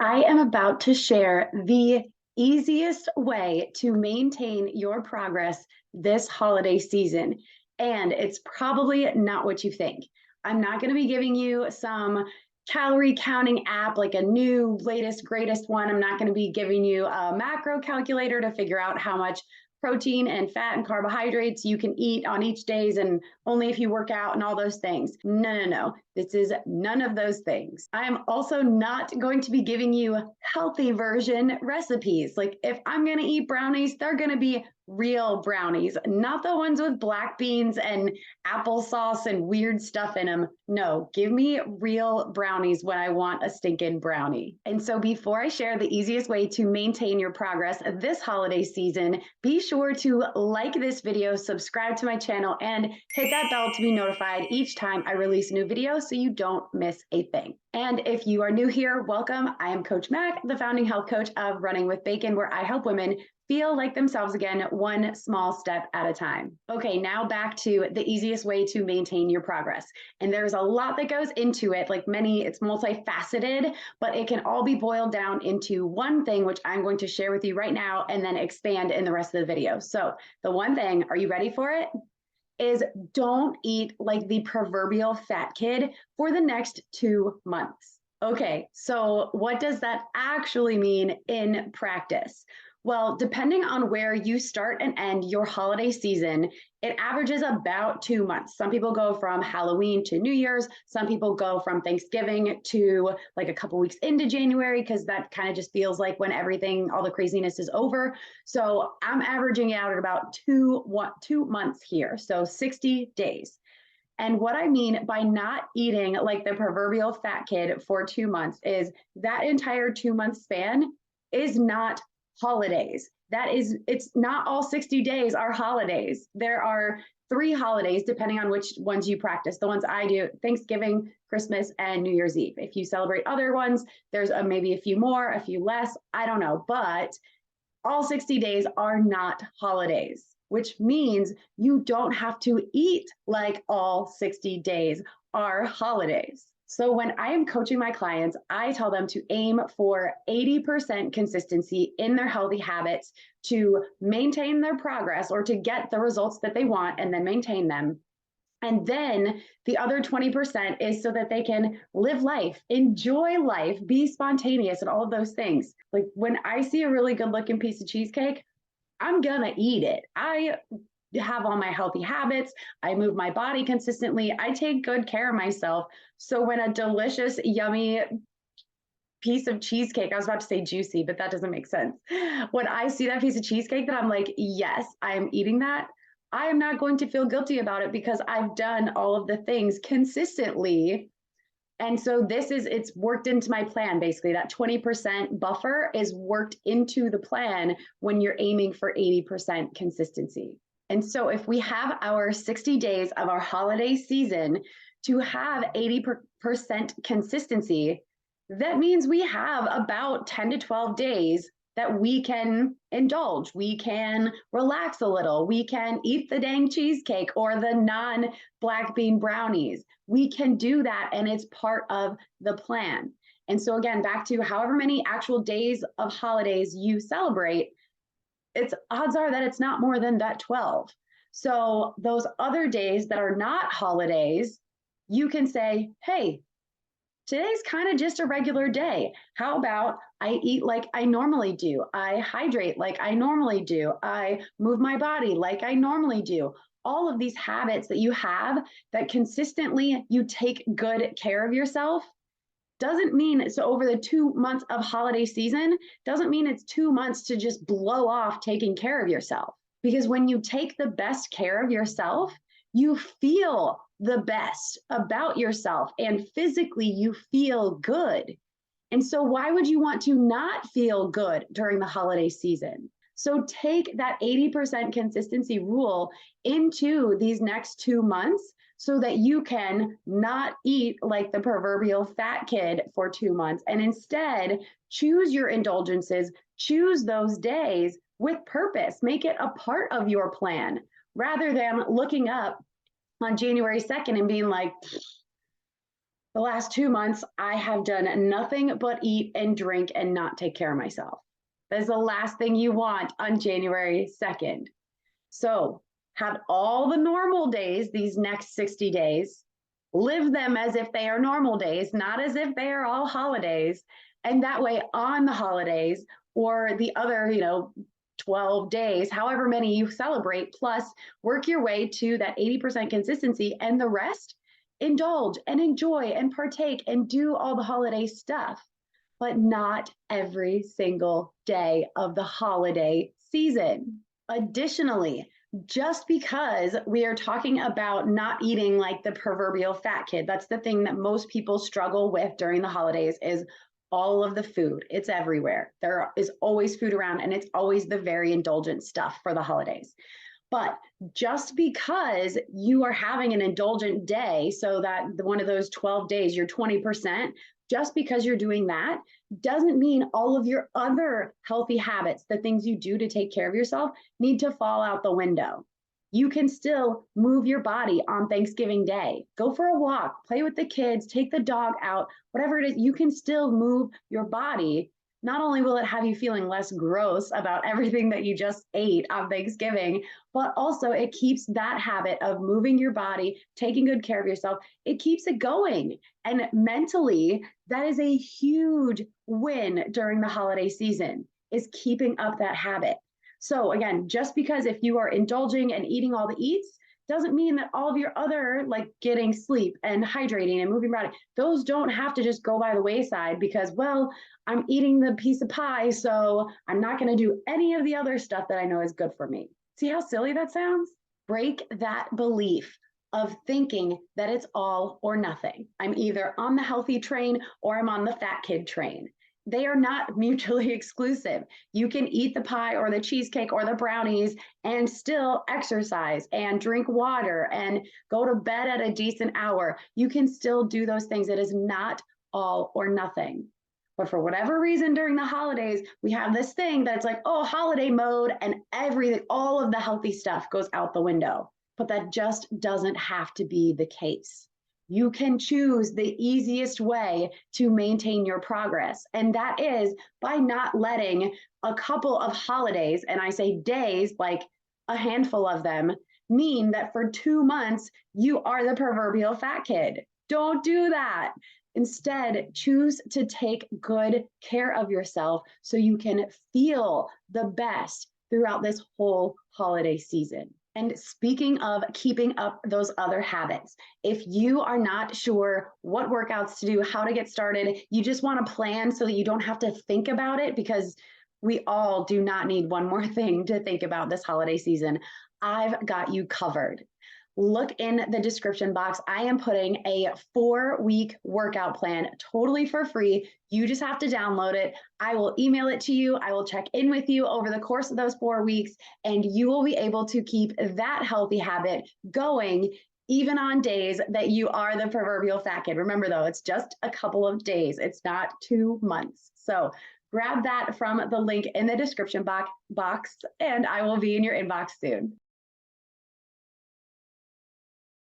I am about to share the easiest way to maintain your progress this holiday season. And it's probably not what you think. I'm not going to be giving you some calorie counting app, like a new, latest, greatest one. I'm not going to be giving you a macro calculator to figure out how much protein and fat and carbohydrates you can eat on each days and only if you work out and all those things. No. This is none of those things. I am also not going to be giving you healthy version recipes. Like if I'm going to eat brownies, they're going to be real brownies, not the ones with black beans and applesauce and weird stuff in them. No, give me real brownies when I want a stinking brownie. And so before I share the easiest way to maintain your progress this holiday season, be sure to like this video, subscribe to my channel, and hit that bell to be notified each time I release a new video so you don't miss a thing. And if you are new here, welcome. I am Coach Mack, the founding health coach of Running with Bacon, where I help women feel like themselves again, one small step at a time. Okay, now back to the easiest way to maintain your progress. And there's a lot that goes into it, it's multifaceted, but it can all be boiled down into one thing, which I'm going to share with you right now and then expand in the rest of the video. So the one thing, are you ready for it? Is don't eat like the proverbial fat kid for the next 2 months. Okay, so what does that actually mean in practice? Well, depending on where you start and end your holiday season, it averages about 2 months. Some people go from Halloween to New Year's. Some people go from Thanksgiving to like a couple weeks into January, because that kind of just feels like when all the craziness is over. So I'm averaging out at about 2 months here. So 60 days. And what I mean by not eating like the proverbial fat kid for 2 months is that entire 2 month span is not holidays. It's not all 60 days are holidays. There are 3 holidays, depending on which ones you practice. The ones I do, Thanksgiving, Christmas, and New Year's Eve. If you celebrate other ones, there's maybe a few more, a few less, I don't know. But all 60 days are not holidays, which means you don't have to eat like all 60 days are holidays. So when I am coaching my clients, I tell them to aim for 80% consistency in their healthy habits to maintain their progress or to get the results that they want and then maintain them. And then the other 20% is so that they can live life, enjoy life, be spontaneous, and all of those things. Like when I see a really good looking piece of cheesecake, I'm gonna eat it. I have all my healthy habits. I move my body consistently. I take good care of myself. So when a delicious, yummy piece of cheesecake, I was about to say juicy, but that doesn't make sense. When I see that piece of cheesecake that I'm like, yes, I am eating that, I am not going to feel guilty about it because I've done all of the things consistently. And so it's worked into my plan, basically. That 20% buffer is worked into the plan when you're aiming for 80% consistency. And so if we have our 60 days of our holiday season to have 80% consistency, that means we have about 10 to 12 days that we can indulge. We can relax a little. We can eat the dang cheesecake or the non-black bean brownies. We can do that, and it's part of the plan. And so again, back to however many actual days of holidays you celebrate, odds are that it's not more than that 12. So those other days that are not holidays, you can say, hey, today's kind of just a regular day. How about I eat like I normally do? I hydrate like I normally do. I move my body like I normally do. All of these habits that you have that consistently you take good care of yourself doesn't mean, so over the 2 months of holiday season, doesn't mean it's 2 months to just blow off taking care of yourself. Because when you take the best care of yourself, you feel the best about yourself and physically you feel good. And so why would you want to not feel good during the holiday season? So take that 80% consistency rule into these next 2 months so that you can not eat like the proverbial fat kid for 2 months and instead choose your indulgences, choose those days with purpose, make it a part of your plan rather than looking up on January 2nd and being like, The last 2 months, I have done nothing but eat and drink and not take care of myself. That is the last thing you want on January 2nd. So have all the normal days, these next 60 days, live them as if they are normal days, not as if they are all holidays. And that way on the holidays or the other, 12 days, however many you celebrate, plus work your way to that 80% consistency, and the rest, indulge and enjoy and partake and do all the holiday stuff, but not every single day of the holiday season. Additionally, just because we are talking about not eating like the proverbial fat kid, that's the thing that most people struggle with during the holidays, is all of the food. It's everywhere. There is always food around, and it's always the very indulgent stuff for the holidays. But just because you are having an indulgent day, so that one of those 12 days, you're 20%, just because you're doing that doesn't mean all of your other healthy habits, the things you do to take care of yourself, need to fall out the window. You can still move your body on Thanksgiving Day. Go for a walk, play with the kids, take the dog out, whatever it is, you can still move your body. Not only will it have you feeling less gross about everything that you just ate on Thanksgiving, but also it keeps that habit of moving your body, taking good care of yourself, it keeps it going. And mentally, that is a huge win during the holiday season, is keeping up that habit. So again, just because if you are indulging and eating all the eats doesn't mean that all of your other, like getting sleep and hydrating and moving around, those don't have to just go by the wayside because, well, I'm eating the piece of pie, so I'm not going to do any of the other stuff that I know is good for me. See how silly that sounds? Break that belief of thinking that it's all or nothing. I'm either on the healthy train or I'm on the fat kid train. They are not mutually exclusive. You can eat the pie or the cheesecake or the brownies and still exercise and drink water and go to bed at a decent hour. You can still do those things. It is not all or nothing. But for whatever reason during the holidays, we have this thing that's like, oh, holiday mode, and everything, all of the healthy stuff goes out the window. But that just doesn't have to be the case. You can choose the easiest way to maintain your progress. And that is by not letting a couple of holidays, and I say days, like a handful of them, mean that for 2 months, you are the proverbial fat kid. Don't do that. Instead, choose to take good care of yourself so you can feel the best throughout this whole holiday season. And speaking of keeping up those other habits, if you are not sure what workouts to do, how to get started, you just want to plan so that you don't have to think about it, because we all do not need one more thing to think about this holiday season, I've got you covered. Look in the description box. I am putting a 4-week workout plan totally for free. You just have to download it. I will email it to you. I will check in with you over the course of those 4 weeks, and you will be able to keep that healthy habit going even on days that you are the proverbial fat kid. Remember though, it's just a couple of days. It's not 2 months. So grab that from the link in the description box, and I will be in your inbox soon.